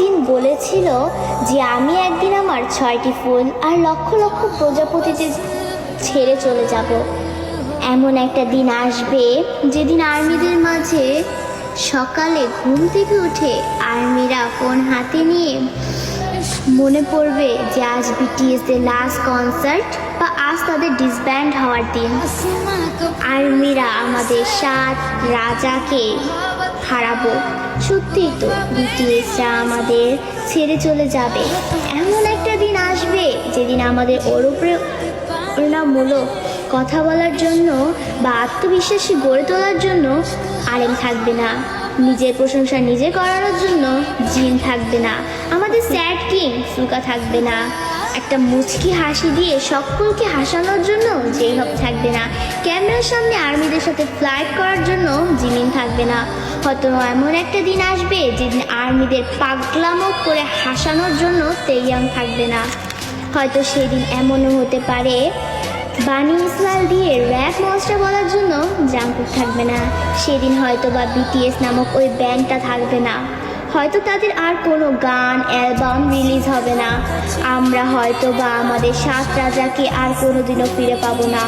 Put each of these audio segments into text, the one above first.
জিন বলেছিল যে আমি একদিন আমার 6টি ফুল আর লক্ষ লক্ষ প্রজাপতিতে ছেড়ে চলে যাব। এমন একটা দিন আসবে যেদিন আর্মিদের মাঝে সকালে ঘুম থেকে উঠে আর্মিরা ফোন হাতে নিয়ে মনে পড়বে যে আজ বিটিএস এর লাস্ট কনসার্ট বা আজ তাদের ডিসব্যান্ড হওয়ার দিন। আর্মিরা আমাদের 7 রাজাকে হারাবো। সত্যি তো, বিটিএসরা আমাদের ছেড়ে চলে যাবে। এমন একটা দিন আসবে যেদিন আমাদের অনুপ্রেরণামূলক কথা বলার জন্য বা আত্মবিশ্বাসী গড়ে তোলার জন্য আরেম থাকবে না, নিজের প্রশংসা নিজে করানোর জন্য জিন থাকবে না, আমাদের স্যাড কিং সুকা থাকবে না, একটা মুচকি হাসি দিয়ে সকলকে হাসানোর জন্য জেহব থাকবে না, ক্যামেরার সামনে আর্মিদের সাথে ফ্লাইট করার জন্য জিমিন থাকবে না। হয়তো এমন একটা দিন আসবে যেদিন আর্মিদের পাগলামো করে হাসানোর জন্য তেইয়াং থাকবে না। হয়তো সেদিন এমনও হতে পারে বানি ইসমাইল দিয়ে র্যাপ মনস্টার বলার জন্য জাঙ্কুক থাকবে না। সেদিন হয়তো বা বিটিএস নামক ওই ব্যান্ডটা থাকবে না। হয়তো তাদের আর কোনো গান অ্যালবাম রিলিজ হবে না। আমরা হয়তো বা আমাদের 7 রাজাকে আর কোনোদিনও ফিরে পাবো না।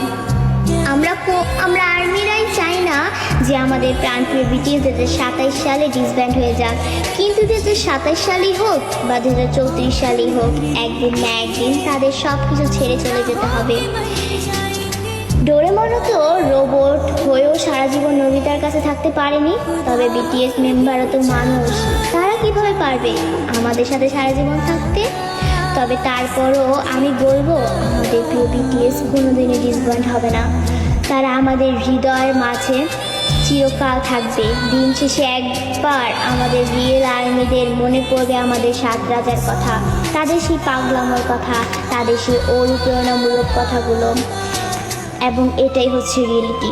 আমরা আর্মিরাই চাই না যে আমাদের প্রাণপ্রিয় বিটিএস 2027 সালে ডিসব্যান্ড হয়ে যাক, কিন্তু 2027 সালেই হোক বা 2034 সালেই হোক, একদিন না একদিন তাদের সব কিছু ছেড়ে চলে যেতে হবে। ডোরেমনও তো রোবট হয়েও সারা জীবন নোবিতার কাছে থাকতে পারেনি, তবে বিটিএস মেম্বারও তো মানুষ, তারা কিভাবে পারবে আমাদের সাথে সারা জীবন থাকতে? তবে তারপরও আমি বলবো আমাদের প্রিয় বিটিএস কোনোদিনই ডিসব্যান্ড হবে না। তারা আমাদের হৃদয়ের মাঝে চিরকাল থাকবে। দিন শেষে একবার আমাদের রিয়েল আর্মিদের মনে পড়বে আমাদের 7 রাজার কথা, তাদের সেই পাগলামোর কথা, তাদের সেই অনুপ্রেরণামূলক কথাগুলো, এবং এটাই হচ্ছে রিয়েলিটি।